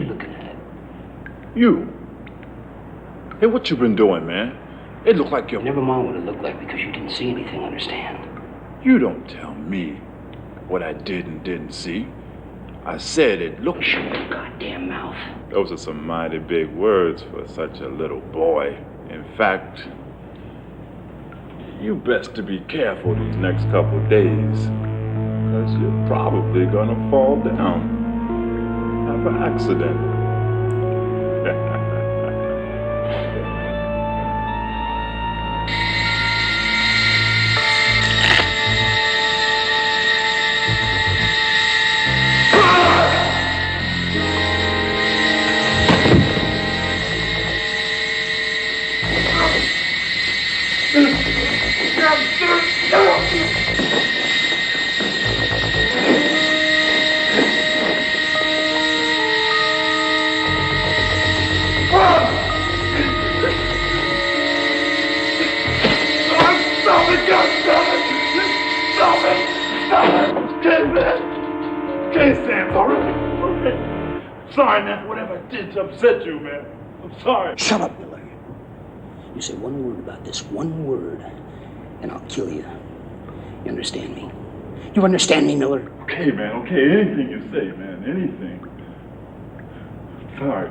looking at? You. Hey, what you been doing, man? It looked like you're... Never mind what it looked like because you didn't see anything, understand? You don't tell me what I did and didn't see. I said it looked... Shut your goddamn mouth. Those are some mighty big words for such a little boy. In fact, you best to be careful these next couple days, because you're probably gonna fall down. Have an accident. Sorry, man, whatever I did to upset you, man. I'm sorry. Shut up, Miller. You say one word about this, one word, and I'll kill you. You understand me? You understand me, Miller? Okay, man, okay. Anything you say, man. Anything. Sorry.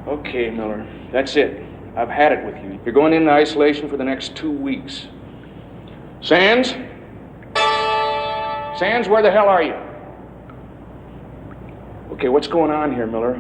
Okay, Miller, that's it. I've had it with you. You're going into isolation for the next 2 weeks. Sands? Sands, where the hell are you? Okay, what's going on here, Miller?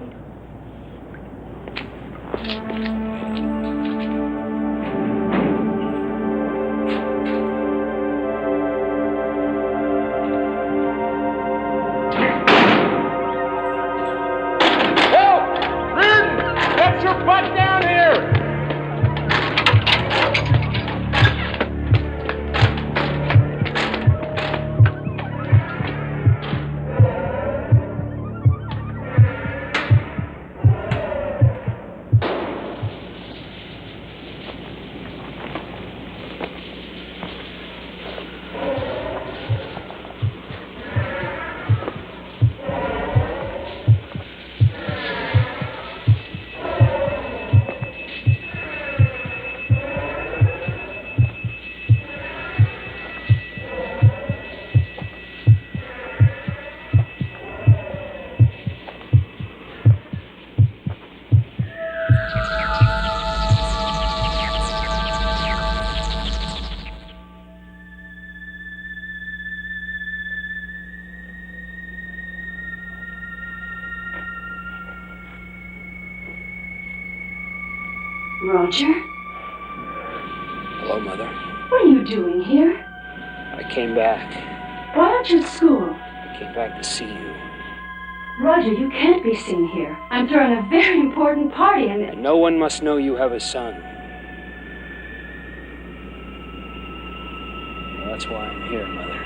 Roger? Hello, Mother. What are you doing here? I came back. Why aren't you at school? I came back to see you. Roger, you can't be seen here. I'm throwing a very important party And no one must know you have a son. Well, that's why I'm here, Mother.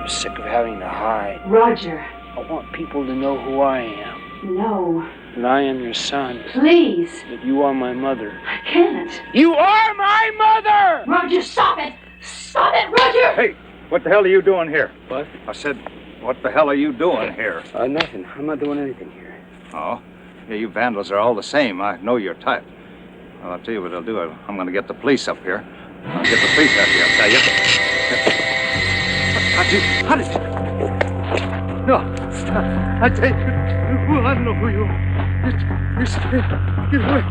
I'm sick of having to hide. Roger. I want people to know who I am. No. That I am your son. Please. That you are my mother. I can't. You are my mother! Roger, stop it! Stop it, Roger! Hey, what the hell are you doing here? What? I said, what the hell are you doing here? Nothing. I'm not doing anything here. Oh? Yeah, you vandals are all the same. I know your type. Well, I'll tell you what I'll do. I'm going to get the police up here. I'll get the police out here, I'll tell you. How did you... No, stop. I tell you, I don't know who you are. You're scared. Get away.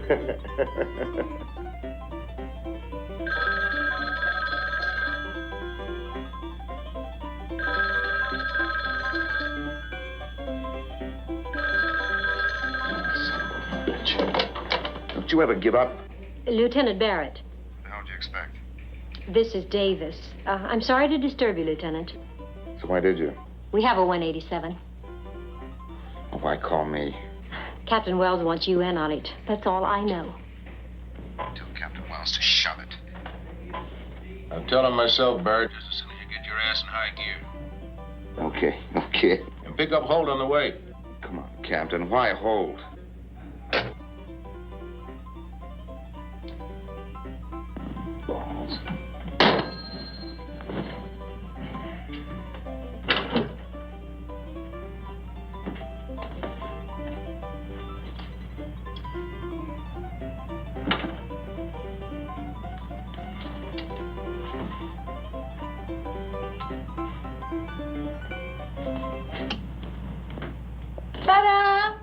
Don't you ever give up? Lieutenant Barrett, What the hell did you expect? this is Davis. I'm sorry to disturb you, Lieutenant. So why did you? We have a 187. Well, why call me? Captain Wells wants you in on it. That's all I know. Tell Captain Wells to shove it. I'm telling myself, Barrett, just as soon as you get your ass in high gear. Okay. And pick up Holt on the way. Come on, Captain. Why hold? Balls. Ta-da!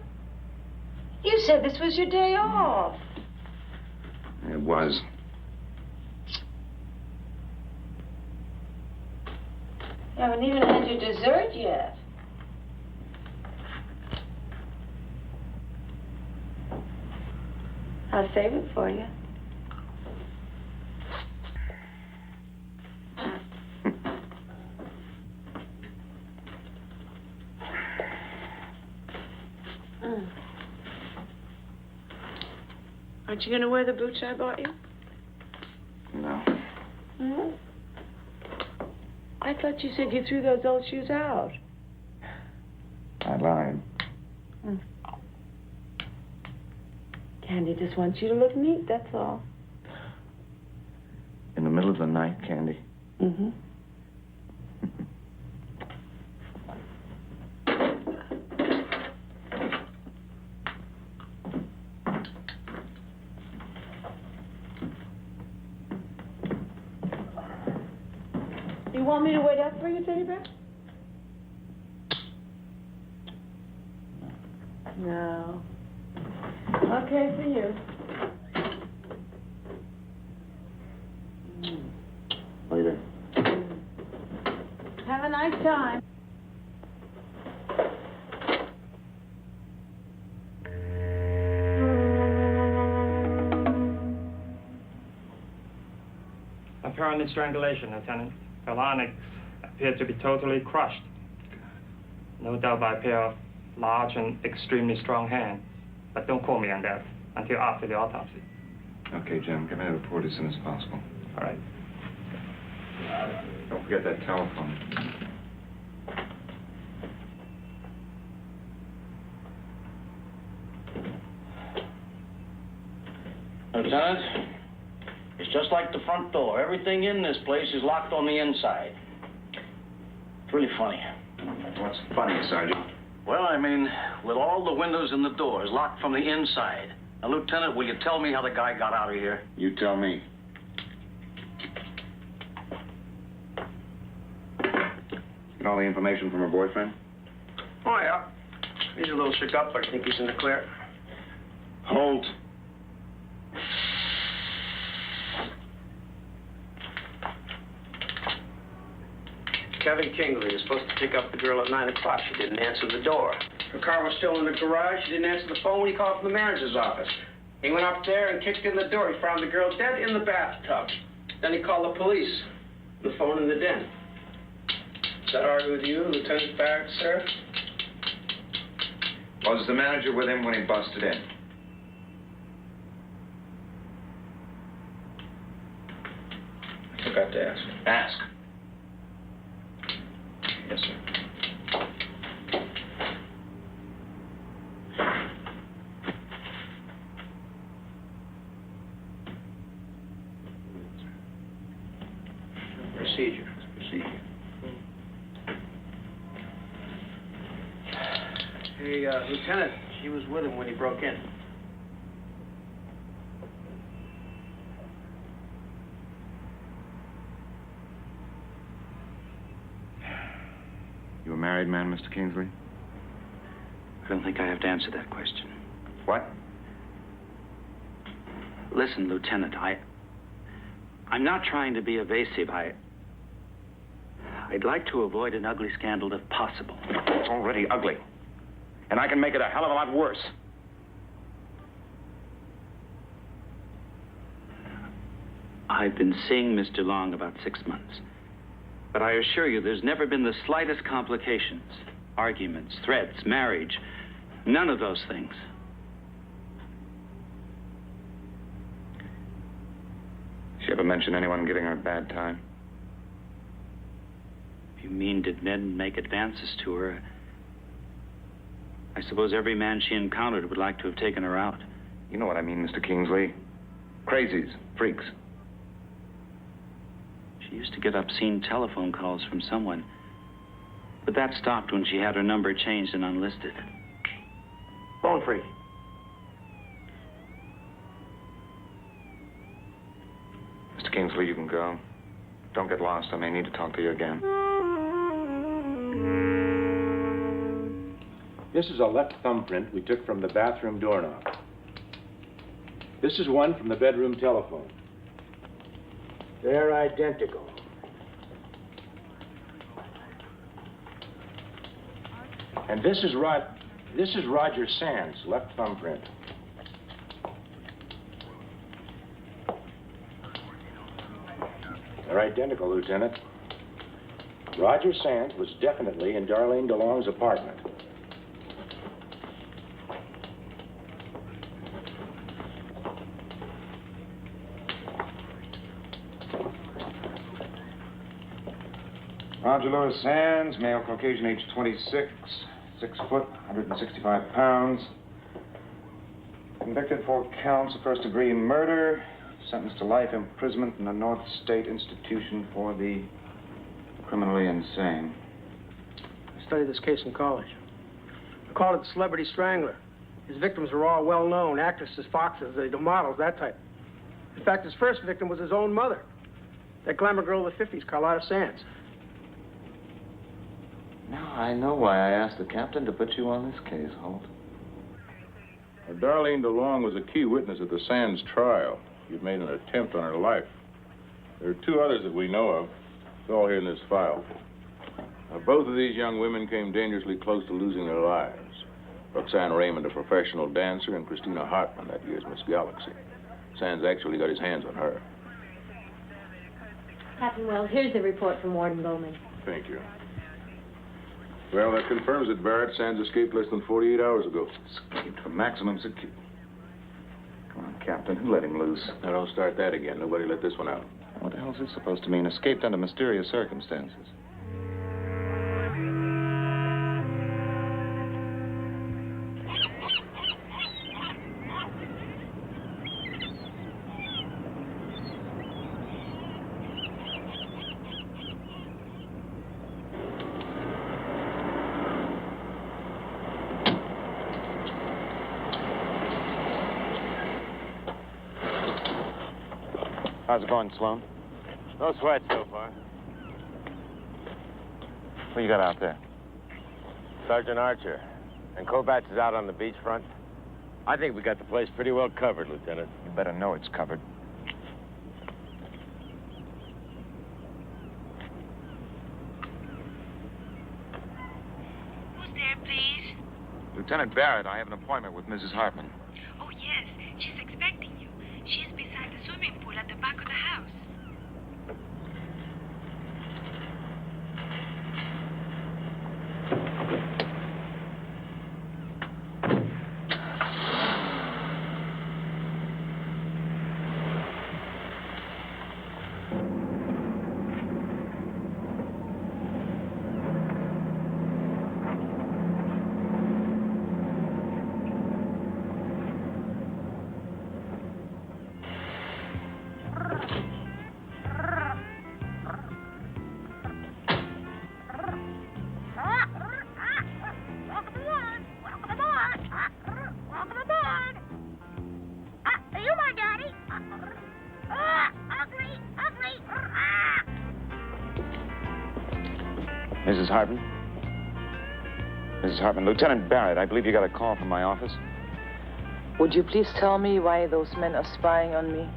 You said this was your day off. It was. You haven't even had your dessert yet. I'll save it for you. Aren't you going to wear the boots I bought you? No. Hmm? I thought you said you threw those old shoes out. I lied. Candy just wants you to look neat, that's all. In the middle of the night, Candy. Mm-hmm. You want me to wait up for you, Teddy Bear? No. Okay for you. Later. Have a nice time. Apparent strangulation, Lieutenant. Her larynx appeared to be totally crushed. No doubt by a pair of large and extremely strong hands. But don't call me on that until after the autopsy. Okay, Jim. Get me a report as soon as possible. All right. Don't forget that telephone. Lieutenant, it's just like the front door. Everything in this place is locked on the inside. It's really funny. What's funny, Sergeant? Well, I mean, with all the windows and the doors locked from the inside. Now, Lieutenant, will you tell me how the guy got out of here? You tell me. Get all the information from her boyfriend? Oh, yeah. He's a little shook up, but I think he's in the clear. Holt. Kevin Kingley is supposed to pick up the girl at 9 o'clock. She didn't answer the door. Her car was still in the garage. She didn't answer the phone when he called from the manager's office. He went up there and kicked in the door. He found the girl dead in the bathtub. Then he called the police. The phone in the den. Does that argue with you, Lieutenant Barrett, sir? Was the manager with him when he busted in? I forgot to ask. Ask. Yes, sir. Procedure. Hey, Lieutenant, she was with him when he broke in. You a married man, Mr. Kingsley? I don't think I have to answer that question. What? Listen, Lieutenant, I'm not trying to be evasive. I'd like to avoid an ugly scandal if possible. It's already ugly. And I can make it a hell of a lot worse. I've been seeing Mr. Long about 6 months. But I assure you, there's never been the slightest complications. Arguments, threats, marriage. None of those things. She ever mention anyone giving her a bad time? You mean, did men make advances to her? I suppose every man she encountered would like to have taken her out. You know what I mean, Mr. Kingsley. Crazies, freaks. She used to get obscene telephone calls from someone. But that stopped when she had her number changed and unlisted. Phone freak. Mr. Kingsley, you can go. Don't get lost. I may need to talk to you again. This is a left thumbprint we took from the bathroom doorknob. This is one from the bedroom telephone. They're identical. And this is Roger Sands' left thumbprint. They're identical, Lieutenant. Roger Sands was definitely in Darlene DeLong's apartment. Roger Louis Sands, male, Caucasian, age 26, 6 foot, 165 pounds. Convicted for counts of first-degree murder, sentenced to life imprisonment in a North State Institution for the criminally insane. I studied this case in college. I called it the Celebrity Strangler. His victims were all well-known, actresses, foxes, the models, that type. In fact, his first victim was his own mother, that glamour girl of the 50s, Carlotta Sands. Now I know why I asked the captain to put you on this case, Holt. Darlene DeLong was a key witness at the Sands trial. You'd made an attempt on her life. There are 2 others that we know of. It's all here in this file. Now, both of these young women came dangerously close to losing their lives. Roxanne Raymond, a professional dancer, and Christina Hartman, that year's Miss Galaxy. Sands actually got his hands on her. Captain Wells, here's the report from Warden Bowman. Thank you. Well, that confirms it, Barrett. Sands escaped less than 48 hours ago. Escaped for maximum security. Come on, Captain. Who let him loose? Now, don't start that again. Nobody let this one out. What the hell is this supposed to mean? Escaped under mysterious circumstances. How's it going, Sloan? No sweat so far. What you got out there? Sergeant Archer. And Kovacs is out on the beachfront. I think we got the place pretty well covered, Lieutenant. You better know it's covered. Who's there, please? Lieutenant Barrett, I have an appointment with Mrs. Hartman. Oh, yes. She's expecting you. She's beside the swimming pool at the back of the house. Mrs. Hartman? Mrs. Hartman, Lieutenant Barrett, I believe you got a call from my office. Would you please tell me why those men are spying on me?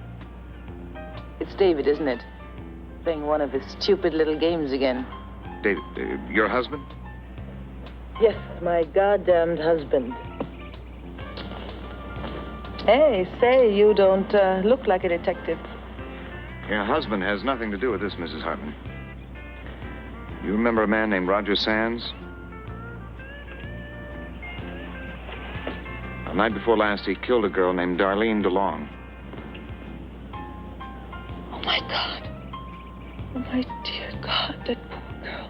It's David, isn't it? Playing one of his stupid little games again. David, your husband? Yes, my goddamned husband. Hey, say, you don't look like a detective. Your husband has nothing to do with this, Mrs. Hartman. You remember a man named Roger Sands? The night before last, he killed a girl named Darlene DeLong. Oh, my God. Oh, my dear God, that poor girl.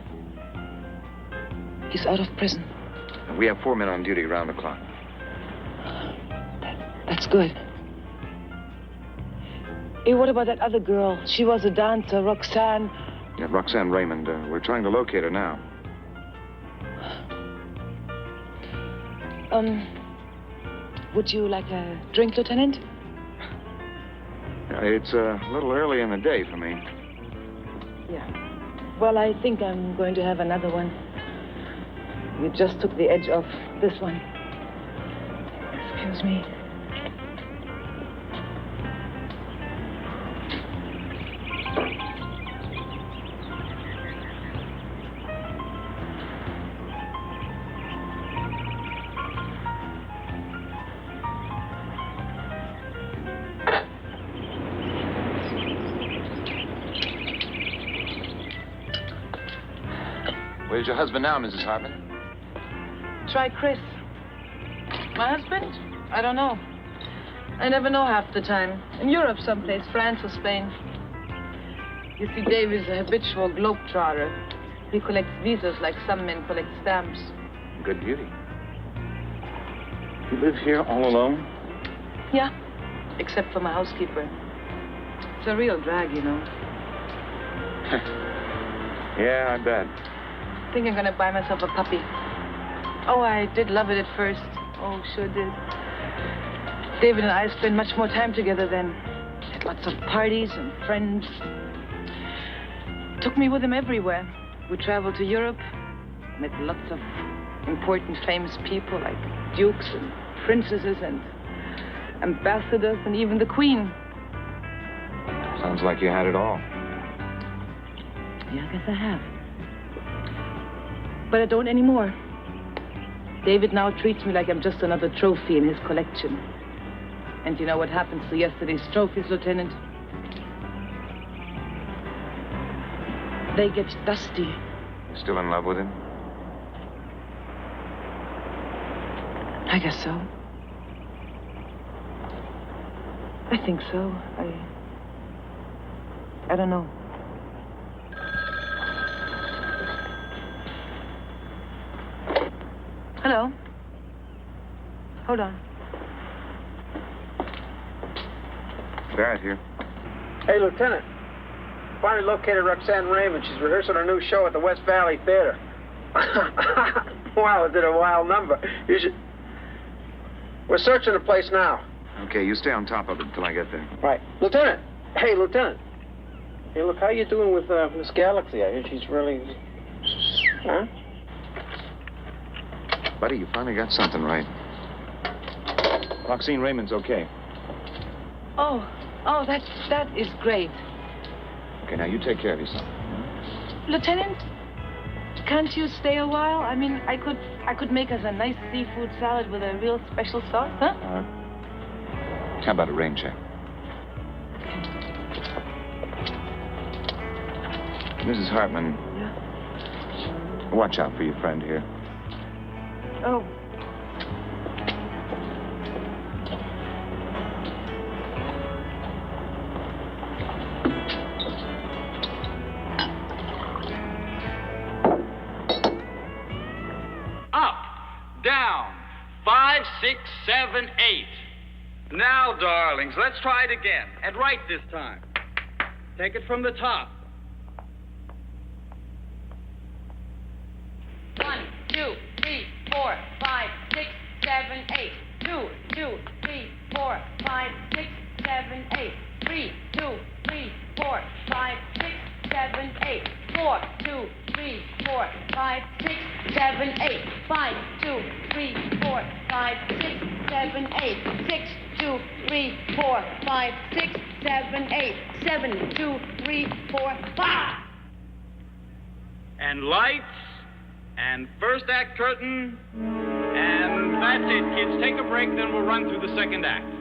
He's out of prison. We have 4 men on duty around the clock. That's good. Hey, what about that other girl? She was a dancer, Roxanne. Yeah, Roxanne Raymond. We're trying to locate her now. Would you like a drink, Lieutenant? It's a little early in the day for me. Yeah. Well, I think I'm going to have another one. You just took the edge off this one. Excuse me. Where's your husband now, Mrs. Hartman? Try Chris. My husband? I don't know. I never know half the time. In Europe someplace, France or Spain. You see, Dave is a habitual globetrotter. He collects visas like some men collect stamps. Good beauty. You live here all alone? Yeah, except for my housekeeper. It's a real drag, you know. Yeah, I bet. I think I'm gonna buy myself a puppy. Oh, I did love it at first. Oh, sure did. David and I spent much more time together then. Had lots of parties and friends. Took me with him everywhere. We traveled to Europe, met lots of important, famous people like dukes and princesses and ambassadors and even the Queen. Sounds like you had it all. Yeah, I guess I have. But I don't anymore. David now treats me like I'm just another trophy in his collection. And you know what happens to yesterday's trophies, Lieutenant? They get dusty. You still in love with him? I guess so. I think so. I don't know. Hello. Hold on. Barrett here. Hey, Lieutenant. Finally located Roxanne Raymond. She's rehearsing her new show at the West Valley Theater. Wow, is it a wild number? You should... We're searching the place now. Okay, you stay on top of it until I get there. Right. Lieutenant! Hey, Lieutenant. Hey, look, how you doing with Miss Galaxy? I hear she's really... Huh? Buddy, you finally got something right. Roxanne Raymond's okay. Oh, that is great. Okay, now you take care of yourself. Lieutenant, can't you stay a while? I mean, I could make us a nice seafood salad with a real special sauce, huh? How about a rain check? Mrs. Hartman. Yeah? Watch out for your friend here. Oh. Up, down, 5, 6, 7, 8. Now, darlings, let's try it again. And right this time. Take it from the top. 1, 2, 3, 4, 5, 6, 7, 8. 2, 2, 3, 4, 5, 6, 7, 8. 3, 2, 3, 4, 5, 6, 7, 8. 4, 2, 3, 4, 5, 6, 7, 8. 5, 2, 3, 4, 5, 6, 7, 8. 6, 2, 3, 4, 5, 6, 7, 8. 7, 2, 3, 4, 5. And lights, and first act curtain, and that's it, kids. Take a break, then we'll run through the second act.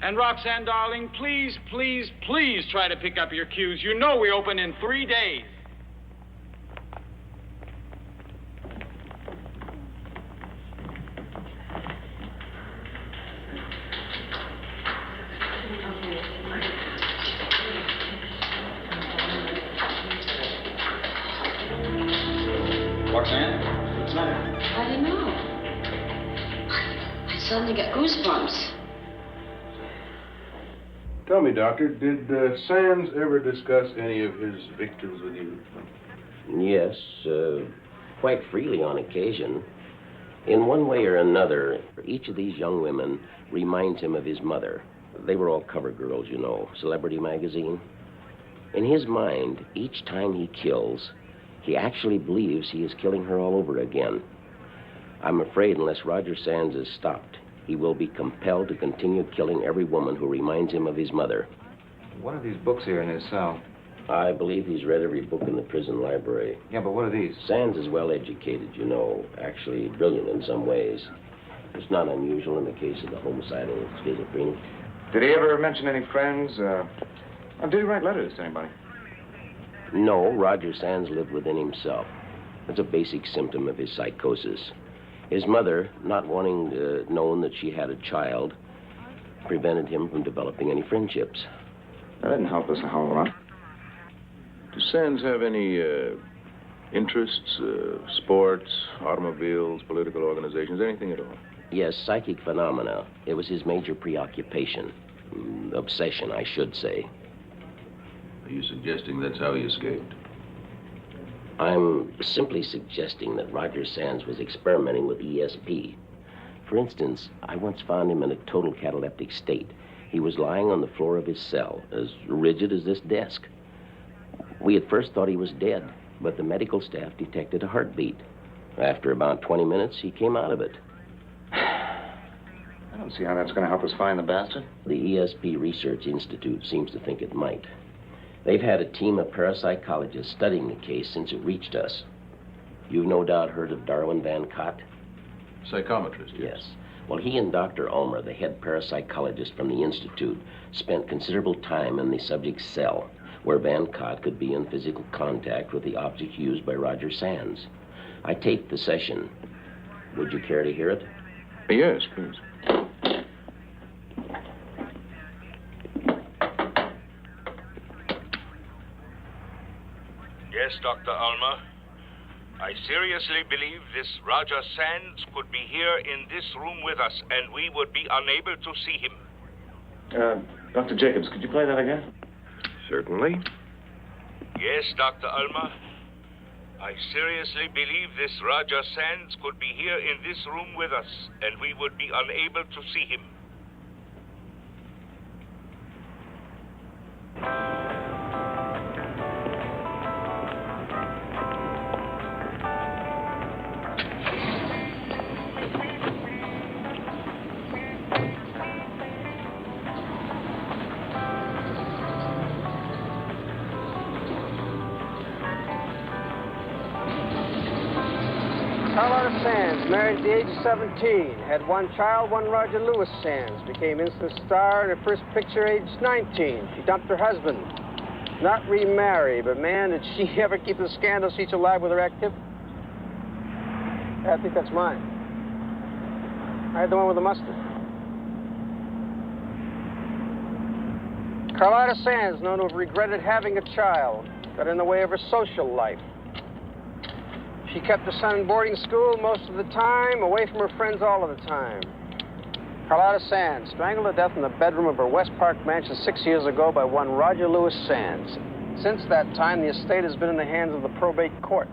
And Roxanne, darling, please, please, please try to pick up your cues. You know we open in 3 days. Roxanne, what's the matter? I don't know. I suddenly got goosebumps. Tell me, Doctor, did Sands ever discuss any of his victims with you? Yes, quite freely on occasion. In one way or another, each of these young women reminds him of his mother. They were all cover girls, you know, Celebrity magazine. In his mind, each time he kills, he actually believes he is killing her all over again. I'm afraid unless Roger Sands is stopped, he will be compelled to continue killing every woman who reminds him of his mother. What are these books here in his cell? I believe he's read every book in the prison library. Yeah, but what are these? Sands is well educated, you know, actually brilliant in some ways. It's not unusual in the case of the homicidal schizophrenic. Did he ever mention any friends? Did he write letters to anybody? No, Roger Sands lived within himself. It's a basic symptom of his psychosis. His mother, not wanting known that she had a child, prevented him from developing any friendships. That didn't help us a whole lot. Does Sands have any interests, sports, automobiles, political organizations, anything at all? Yes, psychic phenomena. It was his major preoccupation. Obsession, I should say. Are you suggesting that's how he escaped? I'm simply suggesting that Roger Sands was experimenting with ESP. For instance, I once found him in a total cataleptic state. He was lying on the floor of his cell, as rigid as this desk. We at first thought he was dead, but the medical staff detected a heartbeat. After about 20 minutes, he came out of it. I don't see how that's going to help us find the bastard. The ESP Research Institute seems to think it might. They've had a team of parapsychologists studying the case since it reached us. You've no doubt heard of Darwin Van Cott? Psychometrist, yes. Well, he and Dr. Ulmer, the head parapsychologist from the Institute, spent considerable time in the subject's cell, where Van Cott could be in physical contact with the object used by Roger Sands. I taped the session. Would you care to hear it? Yes, please. Yes, Dr. Ulmer. I seriously believe this Roger Sands could be here in this room with us, and we would be unable to see him. Dr. Jacobs, could you play that again? Certainly. Yes, Dr. Ulmer. I seriously believe this Roger Sands could be here in this room with us, and we would be unable to see him. Carlotta Sands, married at the age of 17, had one child, one Roger Lewis Sands, became instant star in her first picture aged 19. She dumped her husband. Not remarry, but man, did she ever keep the scandal sheets alive with her active? I think that's mine. I had the one with the mustard. Carlotta Sands, known to have regretted having a child, got in the way of her social life. She kept her son in boarding school most of the time, away from her friends all of the time. Carlotta Sands, strangled to death in the bedroom of her West Park mansion 6 years ago by one Roger Lewis Sands. Since that time, the estate has been in the hands of the probate court.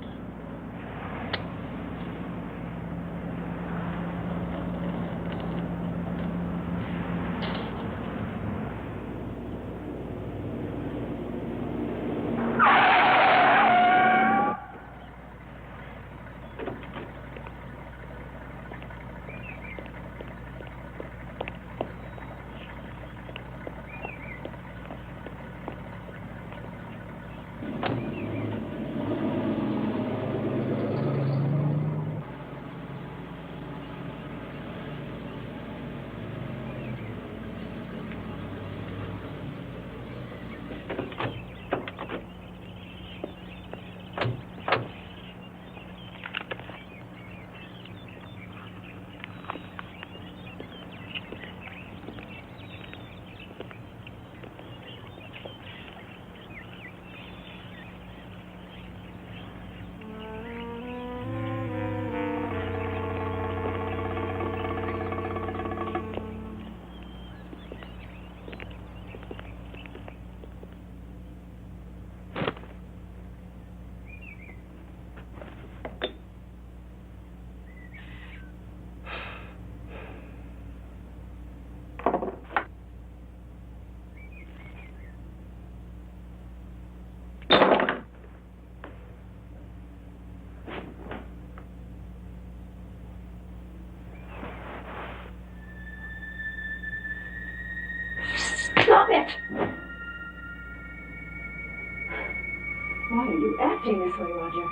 Why are you acting this way, Roger?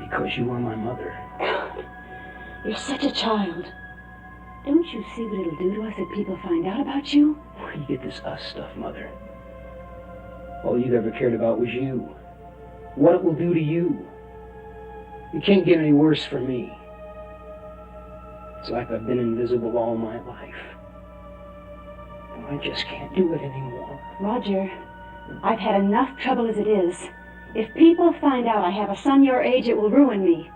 Because you are my mother. You're such a child. Don't you see what it'll do to us if people find out about you? Where do you get this us stuff, Mother? All you ever cared about was you. What it will do to you. It can't get any worse for me. It's like I've been invisible all my life. And I just can't do it anymore. Roger, I've had enough trouble as it is. If people find out I have a son your age, it will ruin me.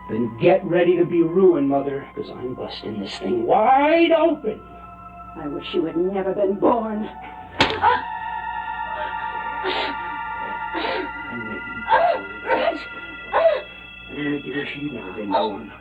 Then get ready to be ruined, Mother, because I'm busting this thing wide open. I wish you had never been born. I really wish you'd never been born.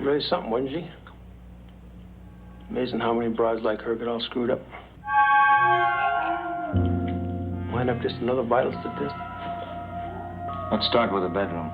Really something, wasn't she? Amazing how many brides like her get all screwed up. Wind up just another vital statistic. Let's start with the bedroom.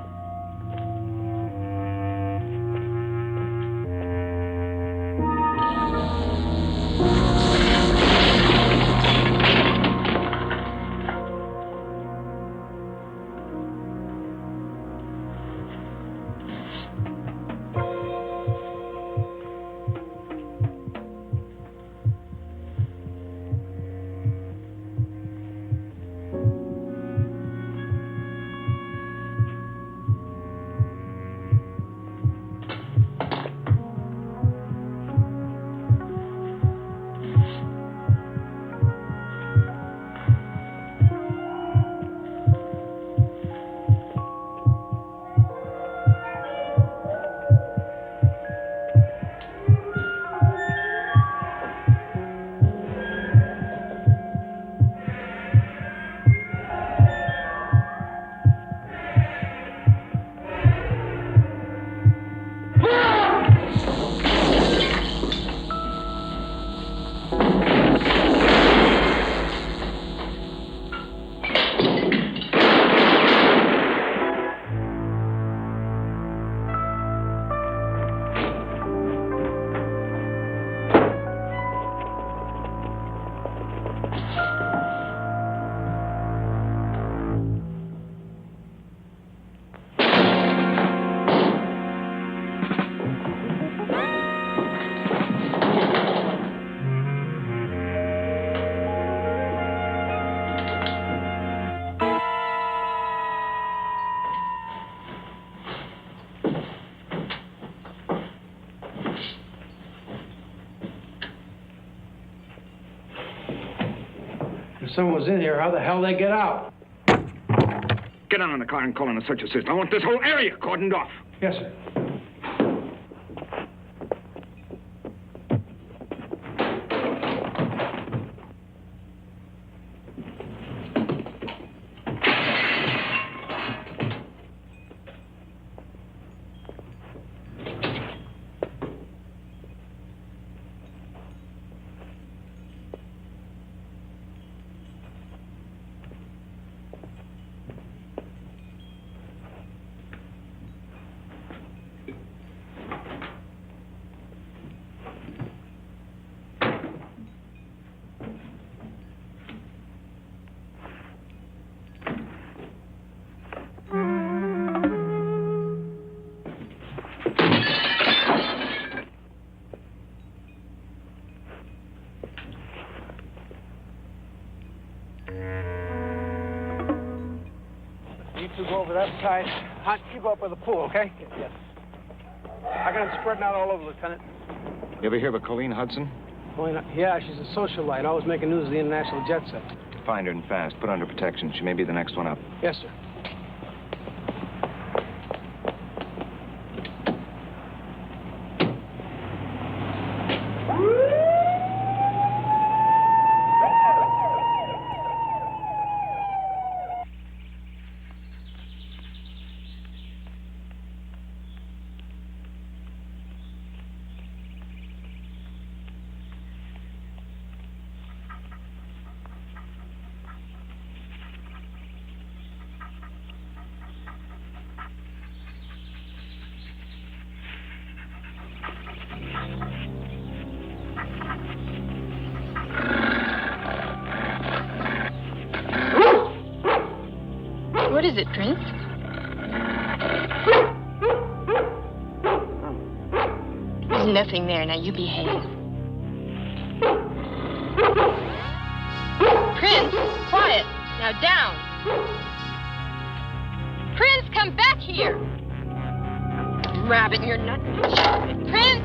If someone was in here, how the hell they get out? Get on in the car and call in a search assist. I want this whole area cordoned off. Yes, sir. You two go over that side. Hunt, you go up by the pool, okay? Yes. I got him spreading out all over, Lieutenant. You ever hear of a Colleen Hudson? Yeah, she's a socialite, always making news of the international jet set. Find her and fast. Put her under protection. She may be the next one up. Yes, sir. What is it, Prince? There's nothing there. Now you behave. Prince, quiet. Now down. Prince, come back here. Rabbit, you're not. Prince!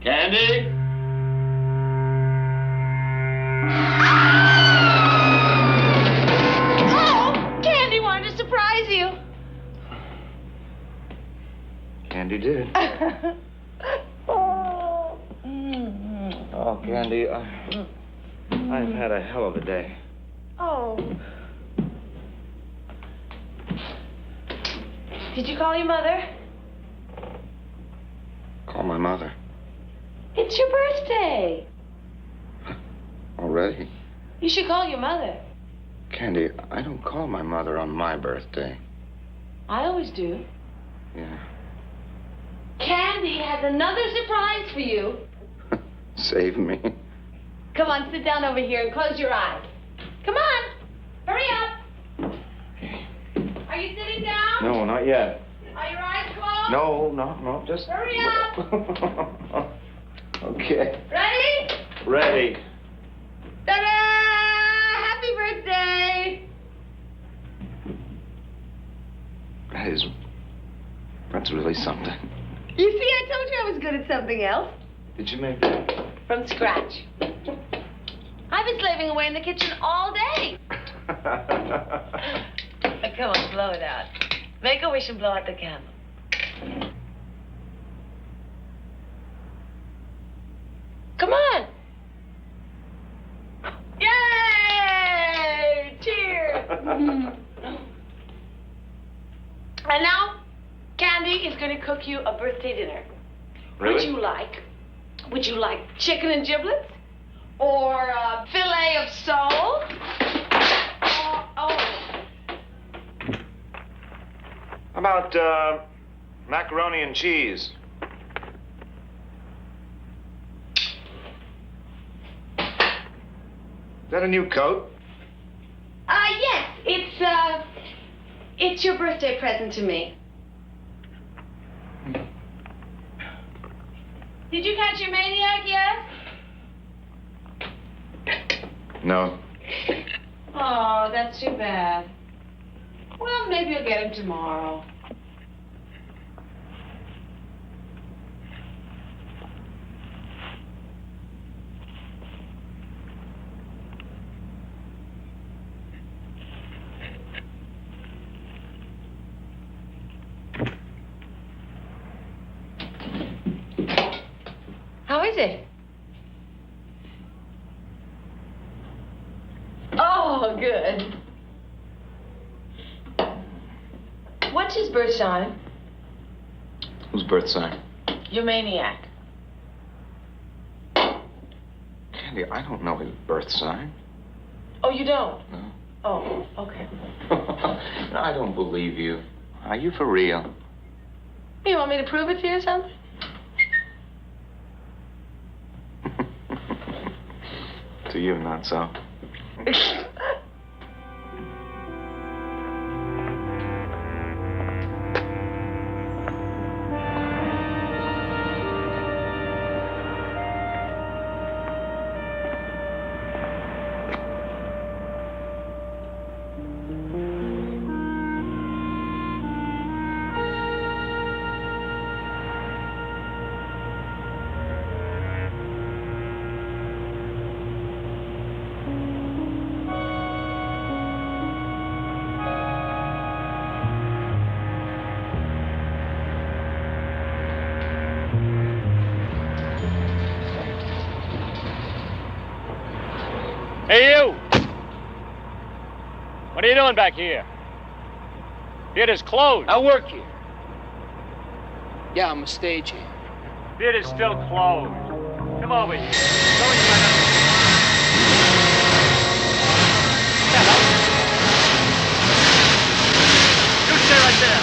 Candy? Oh, Candy wanted to surprise you. Candy did. Oh. Oh, Candy, I've had a hell of a day. Oh. Did you call your mother? Call my mother. It's your birthday. Already? You should call your mother. Candy, I don't call my mother on my birthday. I always do. Yeah. Candy has another surprise for you. Save me. Come on, sit down over here and close your eyes. Come on. Hurry up. Are you sitting down? No, not yet. Are your eyes closed? No, just... Hurry up. Okay. Ready? Ready. Ta-da! Happy birthday! That's really something. You see, I told you I was good at something else. Did you make that? From scratch. I've been slaving away in the kitchen all day. Come on, blow it out. Make a wish and blow out the candle. Come on. Yay! Cheers! And now, Candy is going to cook you a birthday dinner. Really? Would you like chicken and giblets? Or a fillet of sole? Or, How about macaroni and cheese? Is that a new coat? Yes, it's your birthday present to me. Did you catch your maniac yet? No. Oh, that's too bad. Well, maybe you'll get him tomorrow. How is it? Oh, good. What's his birth sign? Whose birth sign? Your maniac. Candy, I don't know his birth sign. Oh, you don't? No. Oh, okay. I don't believe you. Are you for real? You want me to prove it to you or something? To you, not so. Hey, you! What are you doing back here? Theater's closed. I work here. Yeah, I'm a stagehand. Theater's still closed. Come over here. Go You stay right there.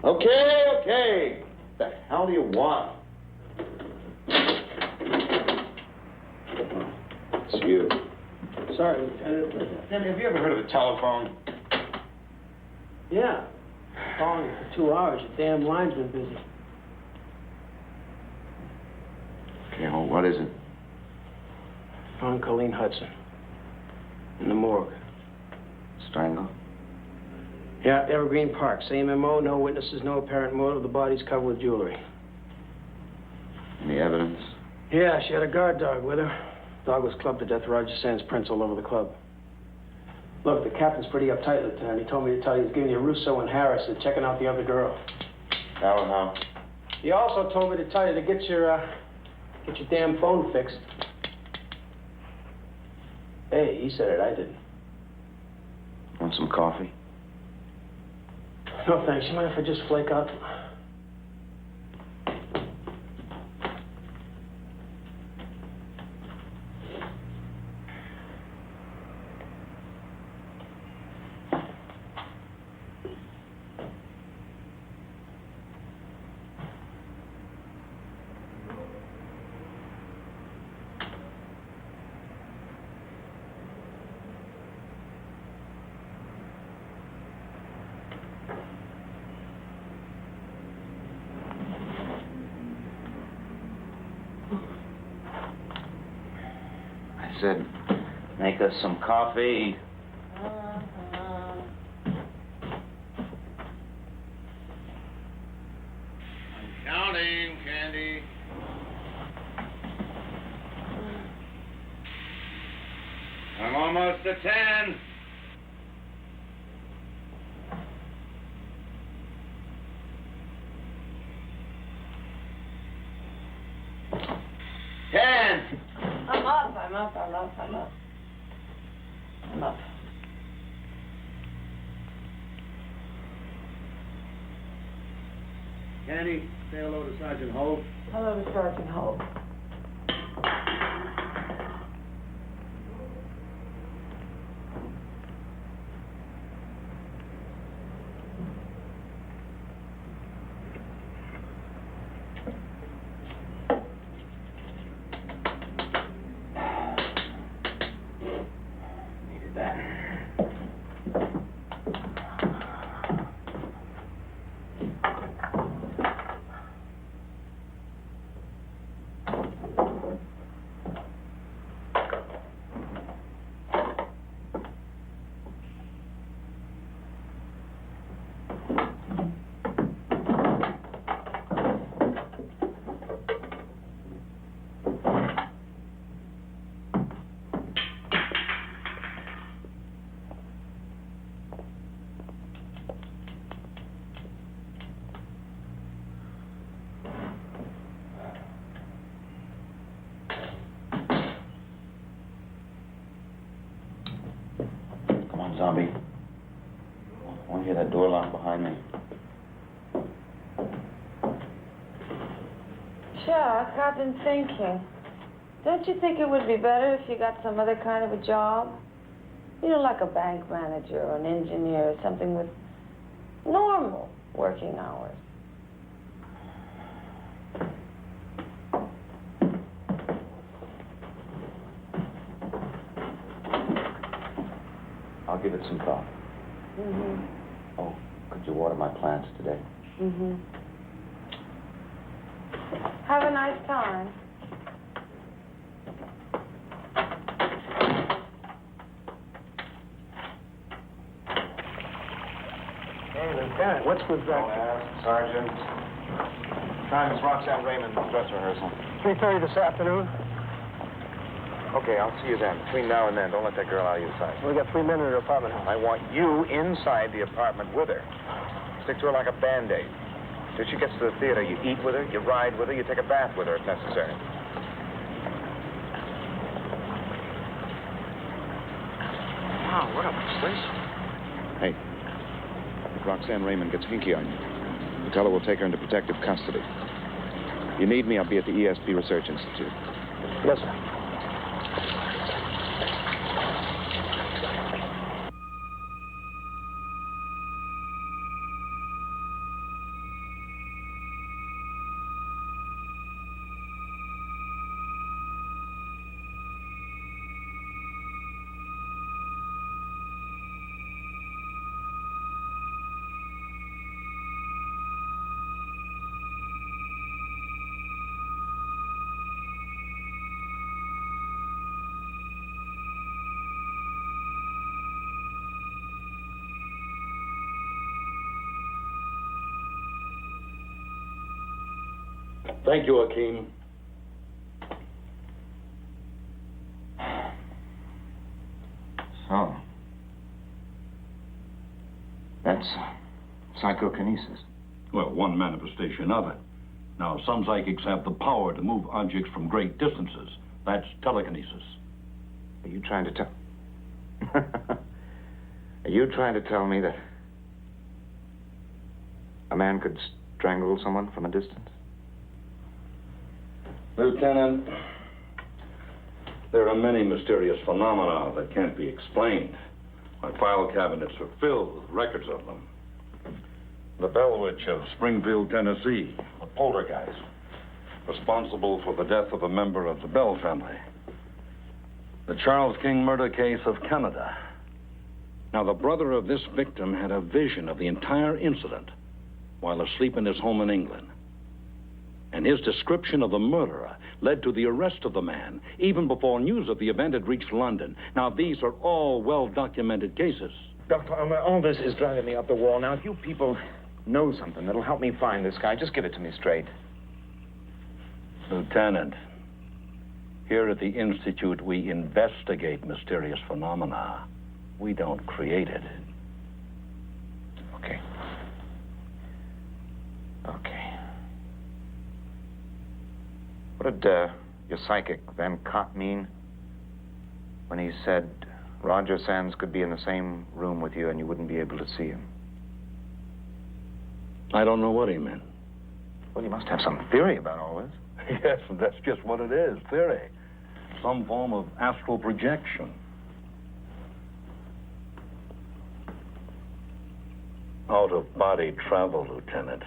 Okay. What the hell do you want? It's you. Sorry, Lieutenant. Danny, have you ever heard of the telephone? Yeah. Calling you for 2 hours. Your damn line's been busy. Okay, well, what is it? Found Colleen Hudson in the morgue. Strangle? Yeah, Evergreen Park. Same M.O., no witnesses, no apparent motive. The body's covered with jewelry. Any evidence? Yeah, she had a guard dog with her. Dog was clubbed to death. Roger Sands prints all over the club. Look, the captain's pretty uptight, Lieutenant. He told me to tell you he's giving you Russo and Harris and checking out the other girl. How? He also told me to tell you to get your damn phone fixed. Hey, he said it, I didn't. Want some coffee? No, thanks. You mind if I just flake out? I said, make us some coffee. Counting, Candy. I'm almost to 10. I'm up. Candy, say hello to Sergeant Holt. Hello to Sergeant Holt. Zombie. I want to hear that door lock behind me. Chuck, I've been thinking. Don't you think it would be better if you got some other kind of a job? You know, like a bank manager or an engineer or something with normal working hours. I'll give it some thought. Mm-hmm. Oh, could you water my plants today? Mm-hmm. Have a nice time. Hey, Lieutenant, what's with that? Sergeant. Time is Roxanne Raymond's dress rehearsal. 3:30 this afternoon. Okay, I'll see you then. Between now and then, don't let that girl out of your sight. We got 3 men in her apartment house. I want you inside the apartment with her. Stick to her like a Band-Aid. Till she gets to the theater, you eat with her, you ride with her, you take a bath with her if necessary. Wow, what a place. Hey, if Roxanne Raymond gets hinky on you, the teller will take her into protective custody. You need me, I'll be at the ESP Research Institute. Yes, sir. Thank you, Hakeem. So, that's psychokinesis. Well, one manifestation of it. Now, some psychics have the power to move objects from great distances. That's telekinesis. Are you trying to tell... Are you trying to tell me that a man could strangle someone from a distance? Lieutenant, there are many mysterious phenomena that can't be explained. My file cabinets are filled with records of them. The Bell Witch of Springfield, Tennessee, a poltergeist, responsible for the death of a member of the Bell family. The Charles King murder case of Canada. Now, the brother of this victim had a vision of the entire incident while asleep in his home in England. And his description of the murderer led to the arrest of the man, even before news of the event had reached London. Now, these are all well-documented cases. Doctor, all this is driving me up the wall. Now, if you people know something that'll help me find this guy, just give it to me straight. Lieutenant, here at the Institute, we investigate mysterious phenomena. We don't create it. Okay. Okay. What did your psychic, Van Cott, mean when he said Roger Sands could be in the same room with you and you wouldn't be able to see him? I don't know what he meant. Well, you must have some theory about all this. Yes, and that's just what it is, theory. Some form of astral projection. Out-of-body travel, Lieutenant.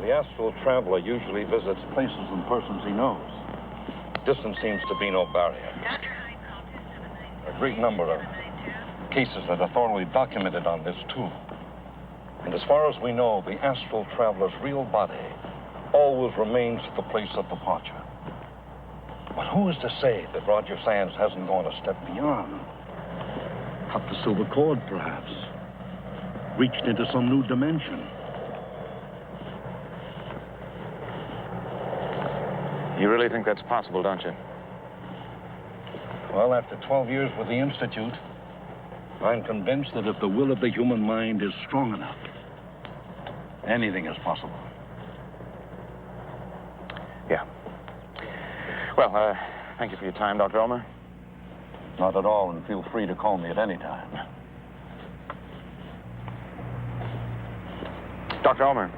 The astral traveler usually visits places and persons he knows. Distance seems to be no barrier. A great number of cases that are thoroughly documented on this, too. And as far as we know, the astral traveler's real body always remains at the place of departure. But who is to say that Roger Sands hasn't gone a step beyond? Cut the silver cord, perhaps. Reached into some new dimension. You really think that's possible, don't you? Well, after 12 years with the Institute, I'm convinced that if the will of the human mind is strong enough, anything is possible. Yeah. Well, thank you for your time, Dr. Ulmer. Not at all, and feel free to call me at any time. Dr. Ulmer,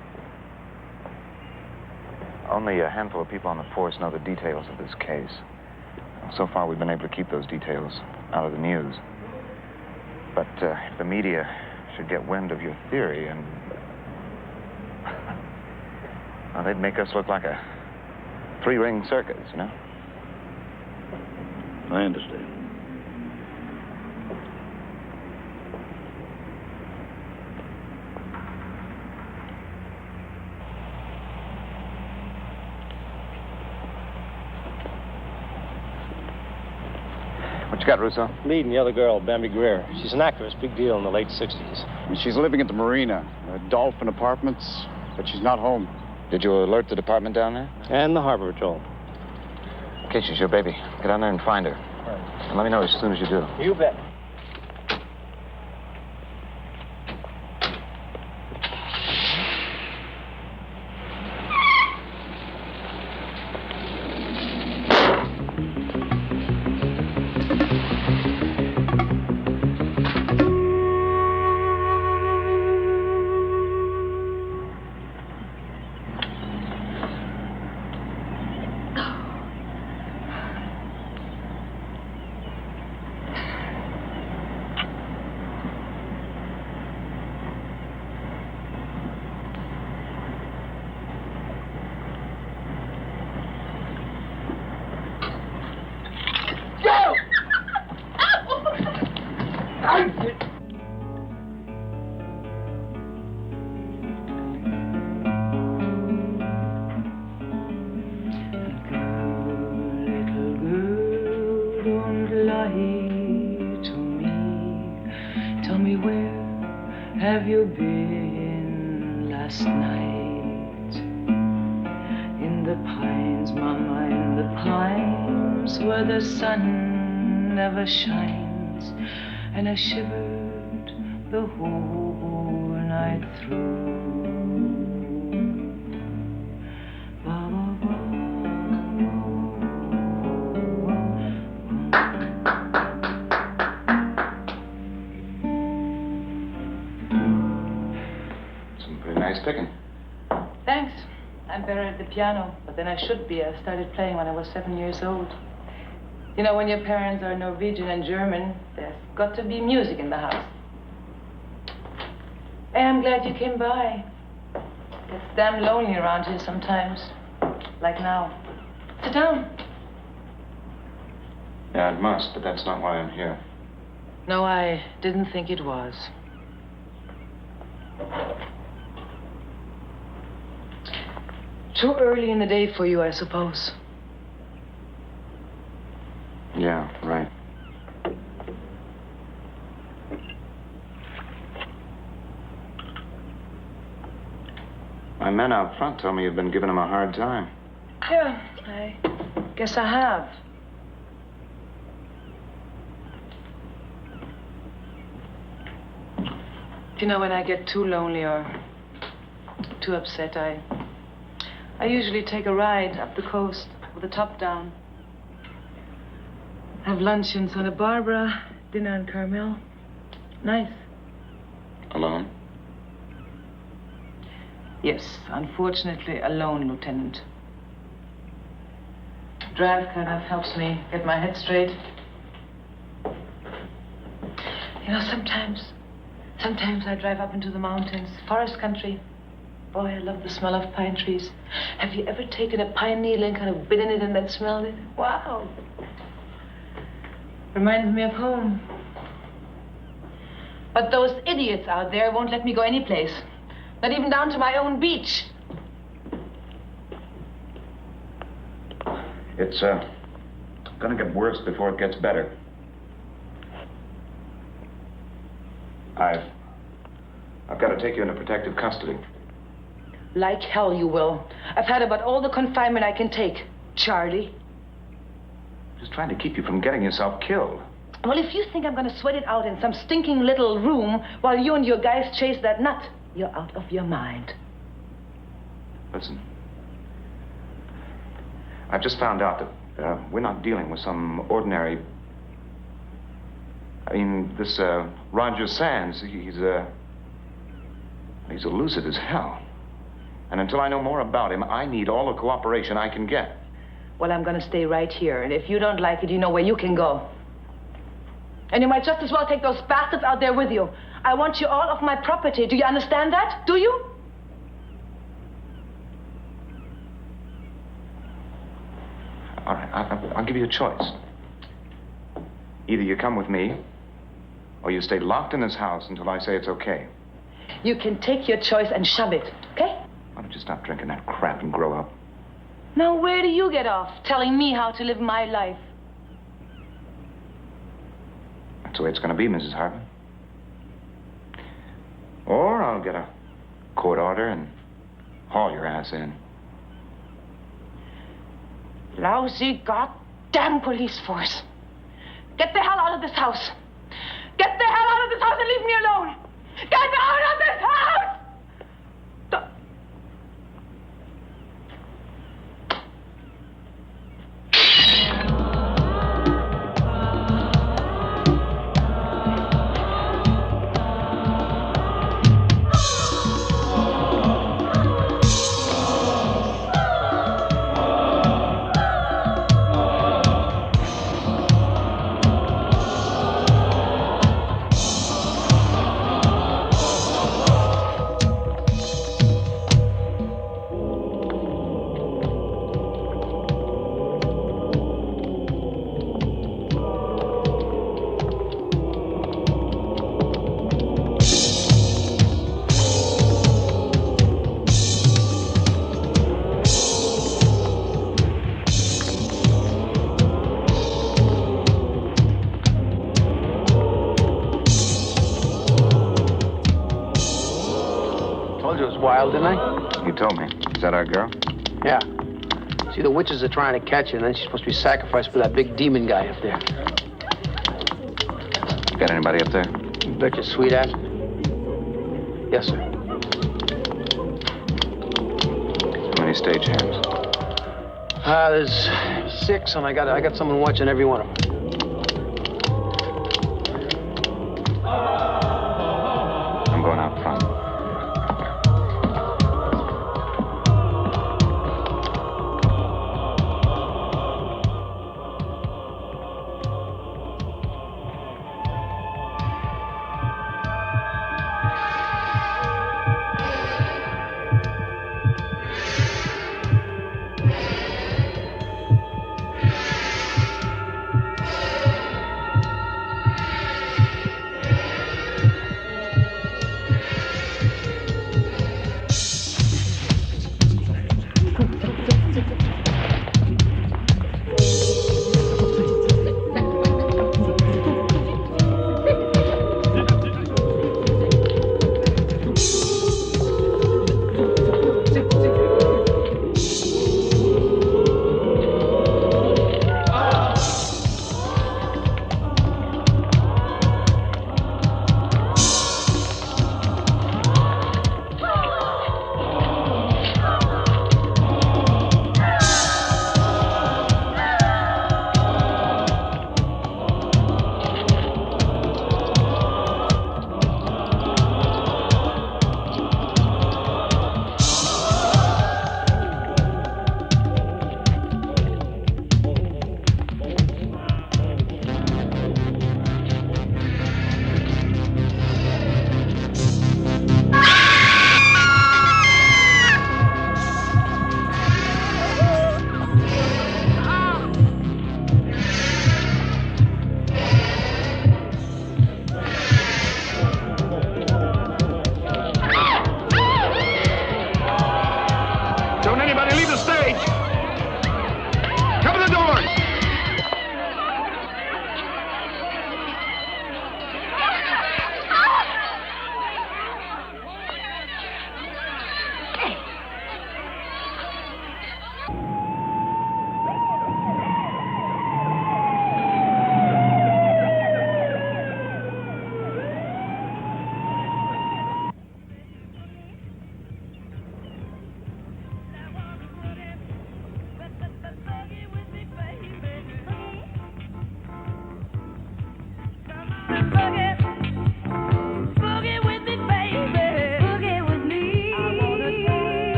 only a handful of people on the force know the details of this case. So far, we've been able to keep those details out of the news. But if the media should get wind of your theory, and well, they'd make us look like a three-ring circus, you know? I understand. What you got, Russo? Leading the other girl, Bambi Greer. She's an actress, big deal in the late 60s. She's living at the marina, Dolphin Apartments, but she's not home. Did you alert the department down there? And the Harbor Patrol. Okay, she's your baby. Get down there and find her. Right. And let me know as soon as you do. You bet. have you been last night? In the pines, Mama, in the pines, where the sun never shines, and I shivered the whole night through. Some pretty nice picking. Thanks. I'm better at the piano, but then I should be. I started playing when I was 7 years old. You know, when your parents are Norwegian and German, there's got to be music in the house. Hey, I'm glad you came by. It's damn lonely around here sometimes. Like now. Sit down. Yeah, it must, but that's not why I'm here. No, I didn't think it was. Too early in the day for you, I suppose. Yeah, right. My men out front told me you've been giving him a hard time. Yeah, I guess I have. You know, when I get too lonely or too upset, I usually take a ride up the coast with the top down. Have lunch in Santa Barbara, dinner in Carmel. Nice. Alone? Yes, unfortunately alone, Lieutenant. Drive kind of helps me get my head straight. You know, sometimes I drive up into the mountains, forest country. Boy, I love the smell of pine trees. Have you ever taken a pine needle and kind of bitten it and then smelled it? Wow. Reminds me of home. But those idiots out there won't let me go anyplace. Not even down to my own beach. It's, gonna get worse before it gets better. I've got to take you into protective custody. Like hell you will. I've had about all the confinement I can take, Charlie. Just trying to keep you from getting yourself killed. Well, if you think I'm going to sweat it out in some stinking little room while you and your guys chase that nut, you're out of your mind. Listen. I've just found out that we're not dealing with some ordinary... I mean, this Roger Sands, he's elusive as hell. And until I know more about him, I need all the cooperation I can get. Well, I'm going to stay right here, and if you don't like it, you know where you can go. And you might just as well take those bastards out there with you. I want you all off my property. Do you understand that? Do you? All right, I'll give you a choice. Either you come with me, or you stay locked in this house until I say it's okay. You can take your choice and shove it, okay? Why don't you stop drinking that crap and grow up? Now, where do you get off telling me how to live my life? That's the way it's going to be, Mrs. Hartman. Or I'll get a court order and haul your ass in. Lousy goddamn police force. Get the hell out of this house. Get the hell out of this house and leave me alone. Get out of this house! Told you it was wild, didn't I? You told me. Is that our girl? Yeah. See, the witches are trying to catch her, and then she's supposed to be sacrificed for that big demon guy up there. Got anybody up there? You betcha, sweetheart. Yes, sir. How many stagehands? There's 6, and I got someone watching every one of them. I'm going out front.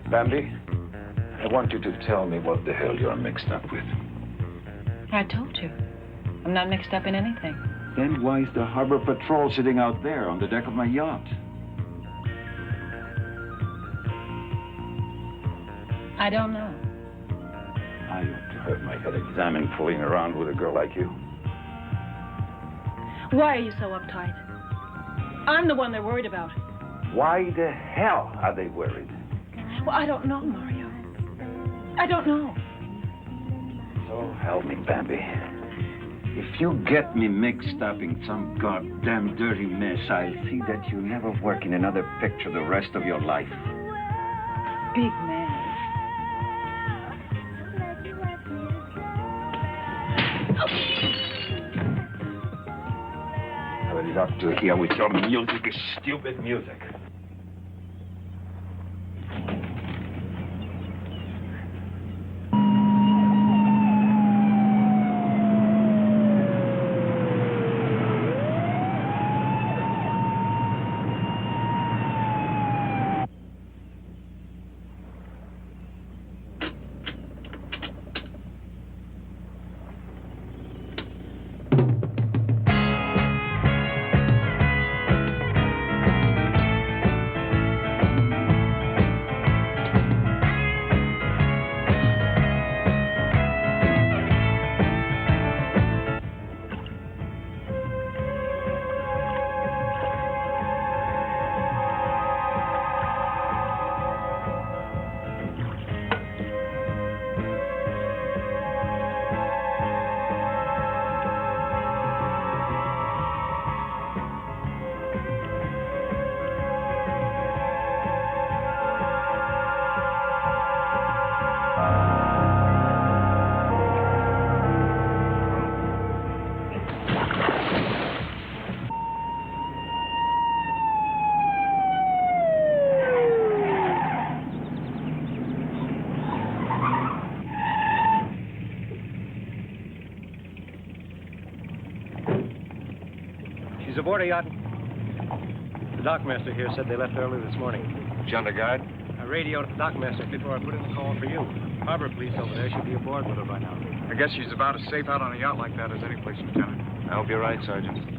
Bambi, I want you to tell me what the hell you're mixed up with. I told you. I'm not mixed up in anything. Then why is the harbor patrol sitting out there on the deck of my yacht? I don't know. I ought to have my head examined fooling around with a girl like you. Why are you so uptight? I'm the one they're worried about. Why the hell are they worried? Well, I don't know, Mario. I don't know. So help me, Bambi. If you get me mixed up in some goddamn dirty mess, I'll see that you never work in another picture the rest of your life. Big man. I've got to hear with your music, stupid music. He's aboard a yacht. The dockmaster here said they left early this morning. Is you under guard? I radioed the dockmaster before I put in the call for you. Harbor police over there should be aboard with her by now. I guess she's about as safe out on a yacht like that as any place, Lieutenant. I hope you're right, Sergeant.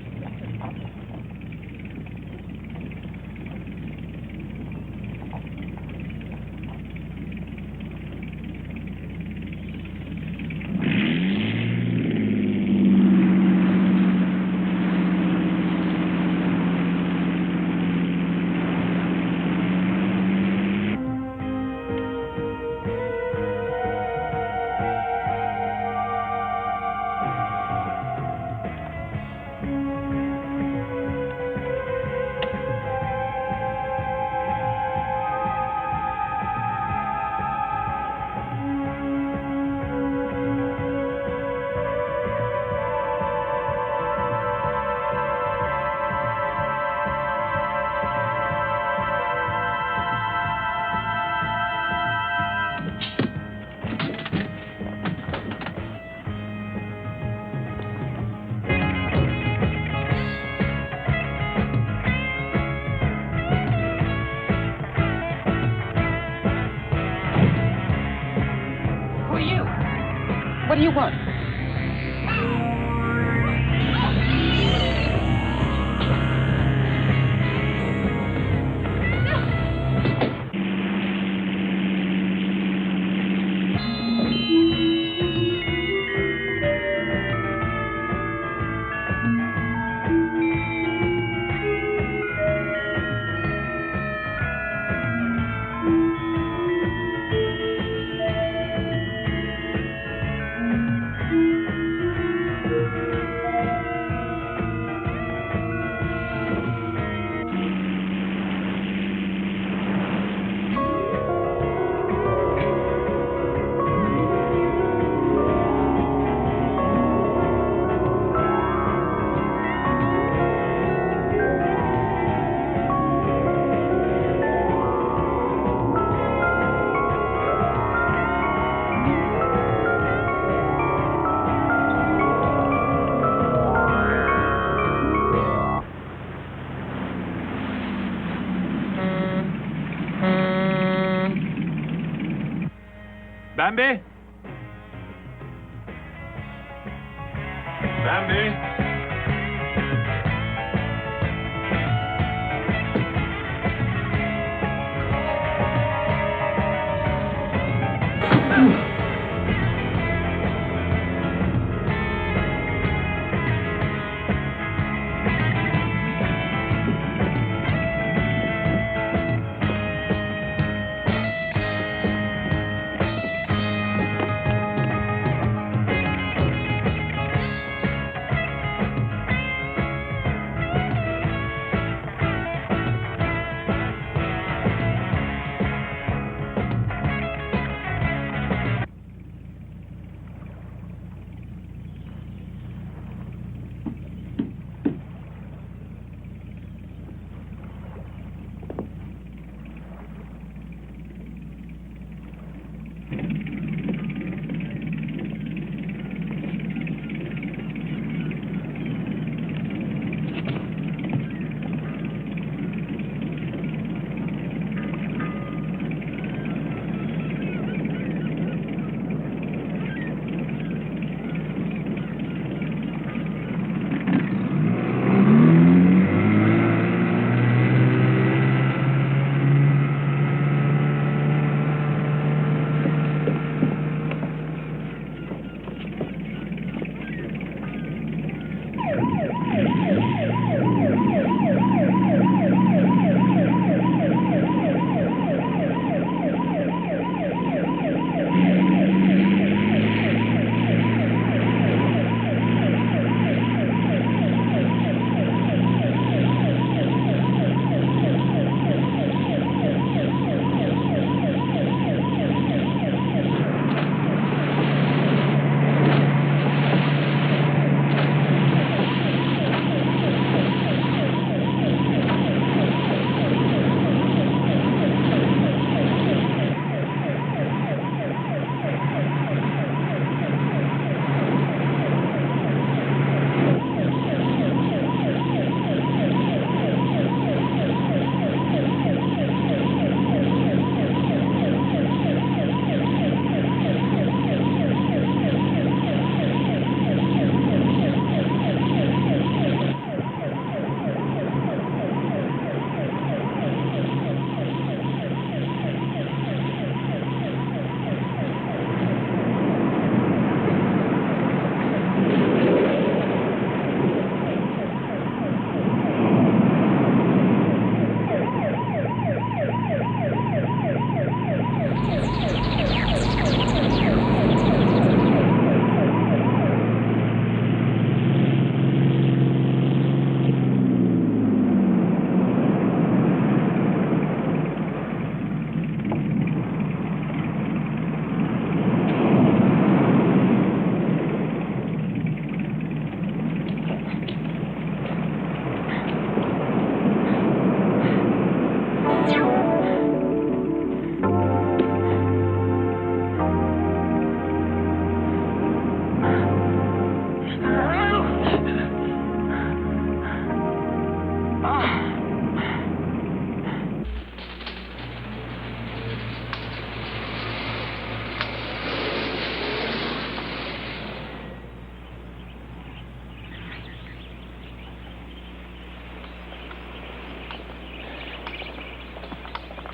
What do you want? Bambi? Bambi?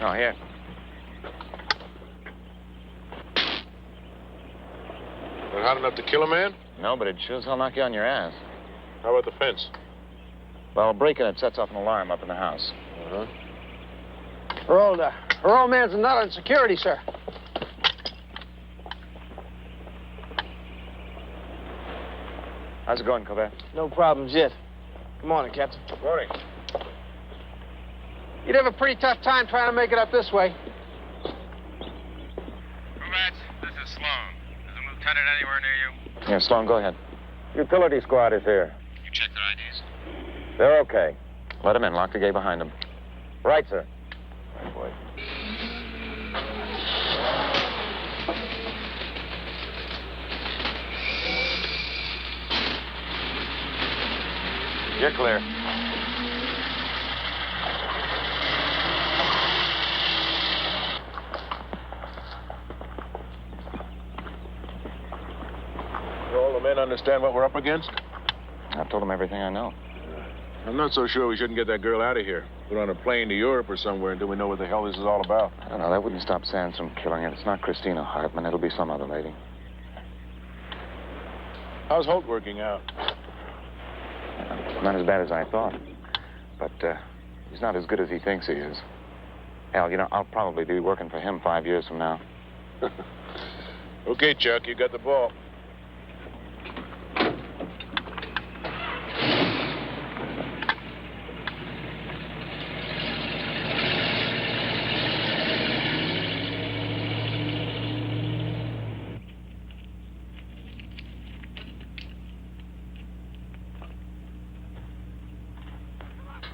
Oh, here. Not hot enough to kill a man? No, but it sure as hell knock you on your ass. How about the fence? Well, breaking it sets off an alarm up in the house. Uh-huh. Her old man's a nut on security, sir. How's it going, Corbett? No problems yet. Good morning, Captain. Morning. You'd have a pretty tough time trying to make it up this way. Rats, this is Sloan. Is a lieutenant anywhere near you? Yeah, Sloan, go ahead. Utility squad is here. You checked their IDs? They're okay. Let him in. Lock the gate behind him. Right, sir. Right, boy. You're clear. Do all the men understand what we're up against? I've told him everything I know. I'm not so sure we shouldn't get that girl out of here. Put on a plane to Europe or somewhere until we know what the hell this is all about. I don't know. That wouldn't stop Sands from killing her. It's not Christina Hartman. It'll be some other lady. How's Holt working out? Not as bad as I thought. But he's not as good as he thinks he is. Hell, you know, I'll probably be working for him 5 years from now. Okay, Chuck, you got the ball.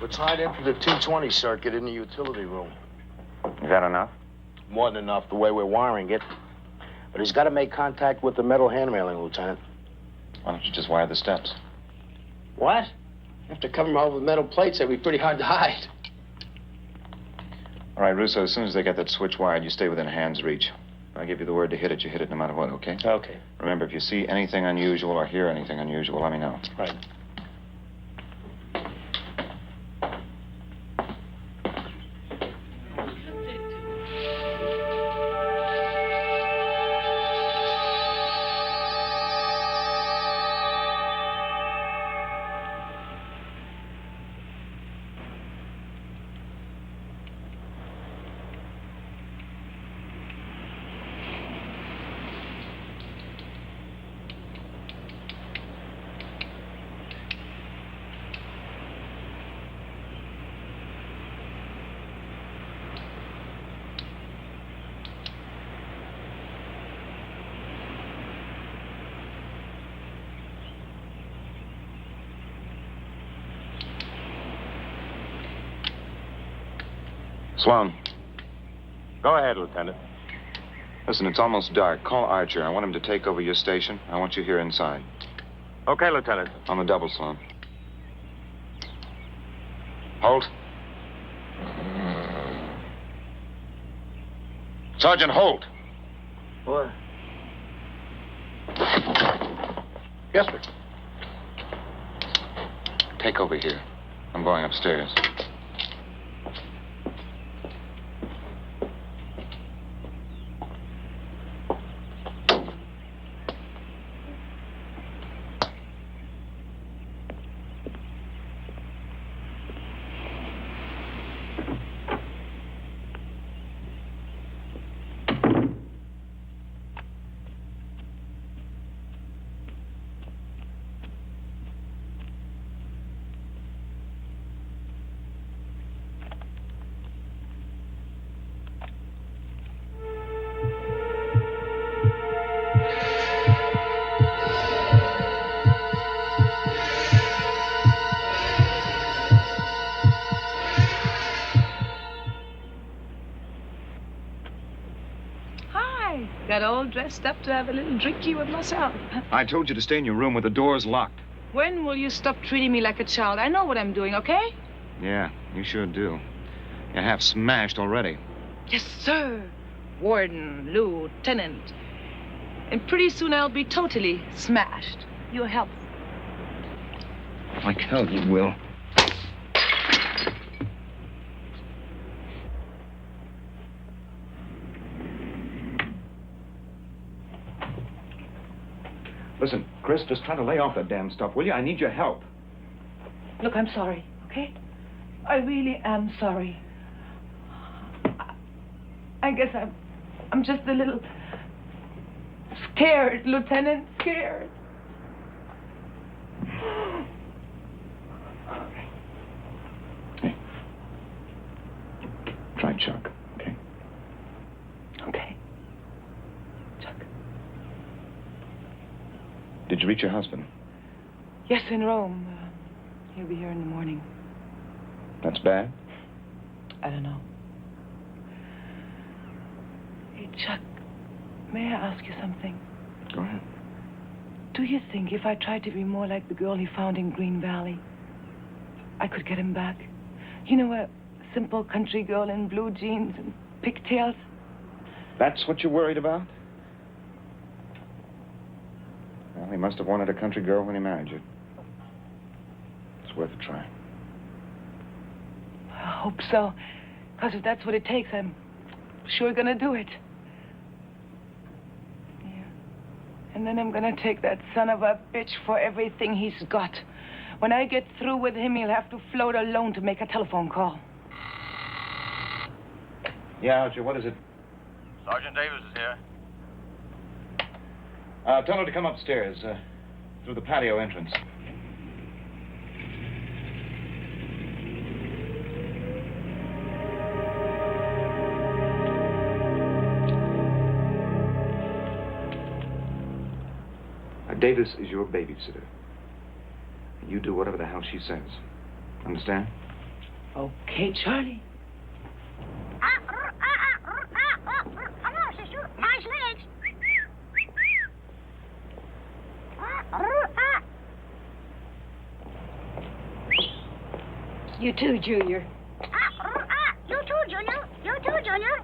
We're tied in for the 220 circuit in the utility room. Is that enough? More than enough, the way we're wiring it. But he's got to make contact with the metal hand railing, Lieutenant. Why don't you just wire the steps? What? Have to cover them over with metal plates. That'd be pretty hard to hide. All right, Russo, as soon as they get that switch wired, you stay within hand's reach. If I give you the word to hit it, you hit it no matter what, okay? Okay. Remember, if you see anything unusual or hear anything unusual, let me know. Right. Sloan. Go ahead, Lieutenant. Listen, it's almost dark. Call Archer. I want him to take over your station. I want you here inside. Okay, Lieutenant. On the double, Sloan. Holt. Sergeant Holt. What? Yes, sir. Take over here. I'm going upstairs. Got all dressed up to have a little drinky with myself. I told you to stay in your room with the doors locked. When will you stop treating me like a child? I know what I'm doing, okay? Yeah, you sure do. You're half smashed already. Yes, sir. Warden, lieutenant. And pretty soon I'll be totally smashed. Your help. Like hell you will. Chris, just try to lay off that damn stuff, will you? I need your help. Look, I'm sorry, okay? I really am sorry. I guess I'm just a little scared, Lieutenant, scared. Hey. Try Chuck, okay? Okay. Chuck. Did you reach your husband? Yes, in Rome. He'll be here in the morning. That's bad? I don't know. Hey, Chuck, may I ask you something? Go ahead. Do you think if I tried to be more like the girl he found in Green Valley, I could get him back? You know, a simple country girl in blue jeans and pigtails? That's what you're worried about? Well, he must have wanted a country girl when he married you. It's worth a try. I hope so. Because if that's what it takes, I'm sure gonna do it. Yeah. And then I'm gonna take that son of a bitch for everything he's got. When I get through with him, he'll have to float alone to make a telephone call. Yeah, Archer, what is it? Sergeant Davis is here. Tell her to come upstairs, through the patio entrance. Davis is your babysitter. You do whatever the hell she says. Understand? Okay, Charlie. Hello, sister. Nice legs. You too, Junior. You too, Junior. You too, Junior.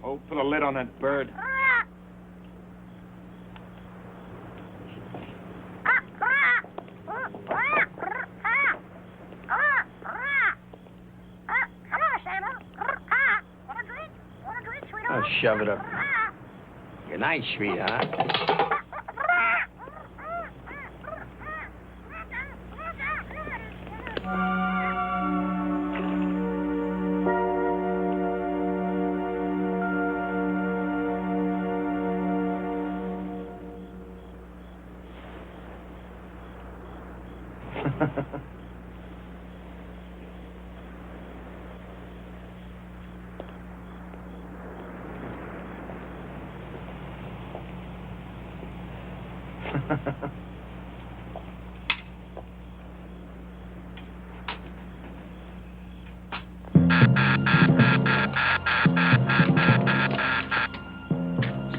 Oh, put a lid on that bird. Oh, shove it up. Good night, sweetheart.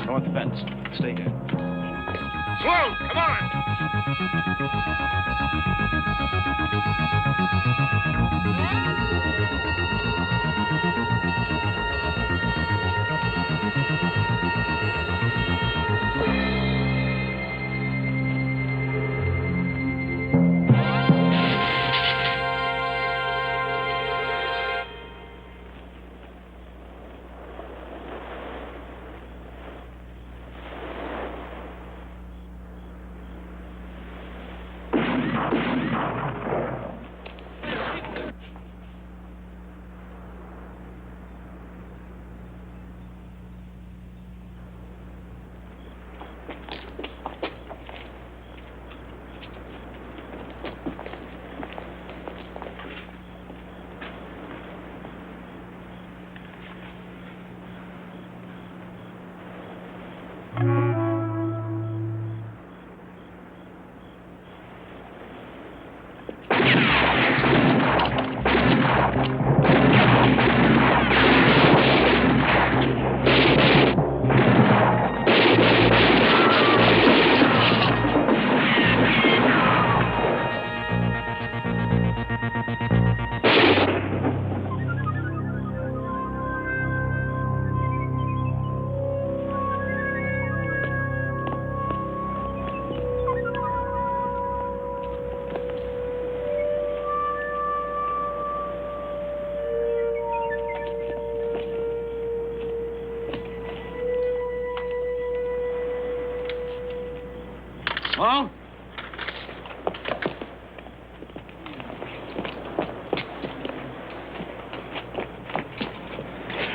North fence. Stay here. Slow, come on! Hello?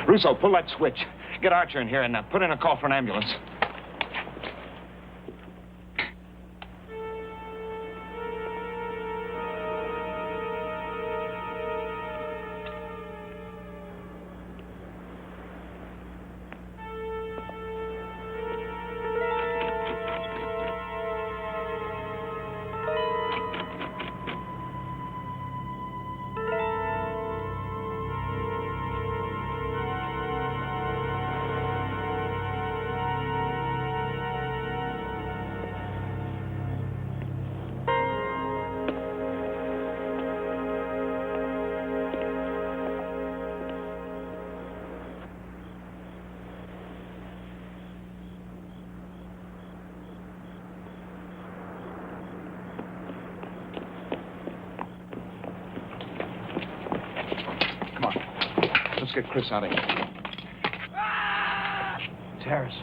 Russo, pull that switch. Get Archer in here and put in a call for an ambulance. Let's get Chris out of here. Terrace.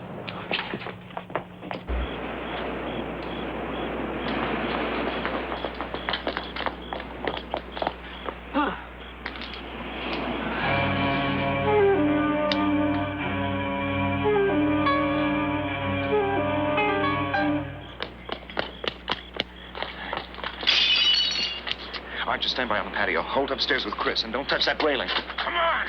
Archer, stand by on the patio. Hold upstairs with Chris and don't touch that railing. Come on!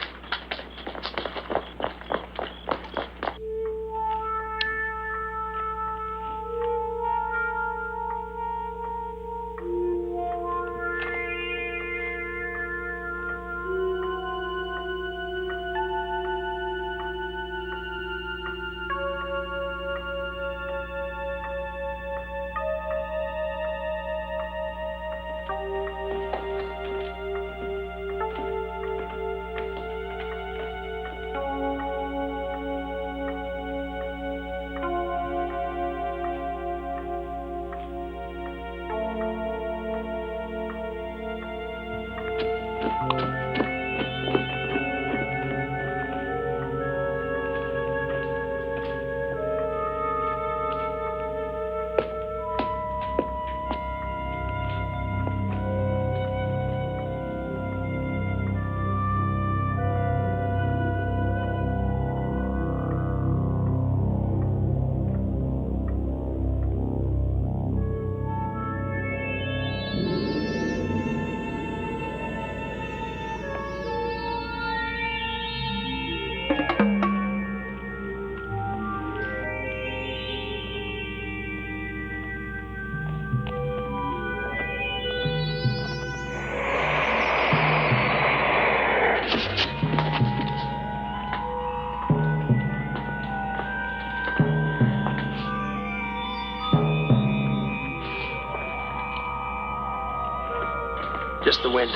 wind.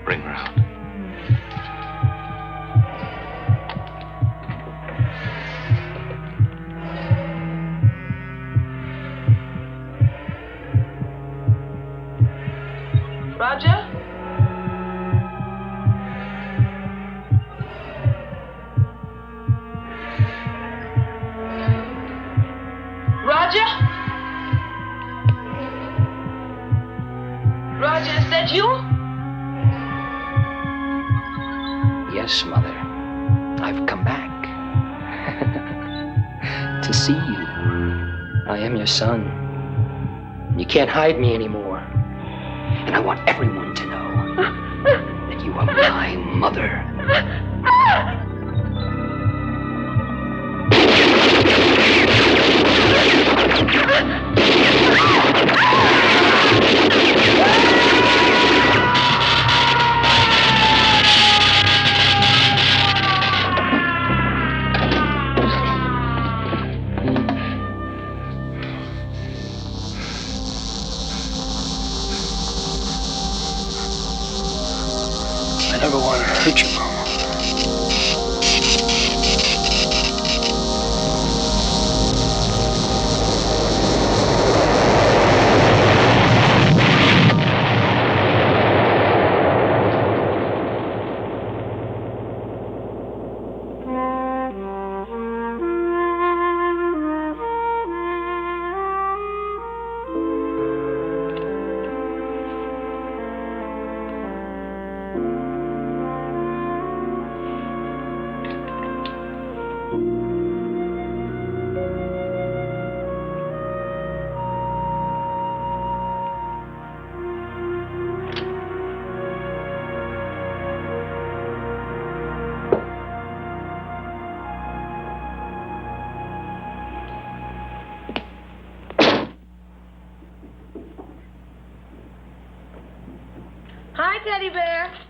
Bring her out. Roger? Roger? Roger, is that you? Yes, Mother. I've come back. To see you. I am your son. You can't hide me anymore. And I want everyone to know that you are my mother. I never wanted to hurt you, Mama. Hi, Teddy Bear.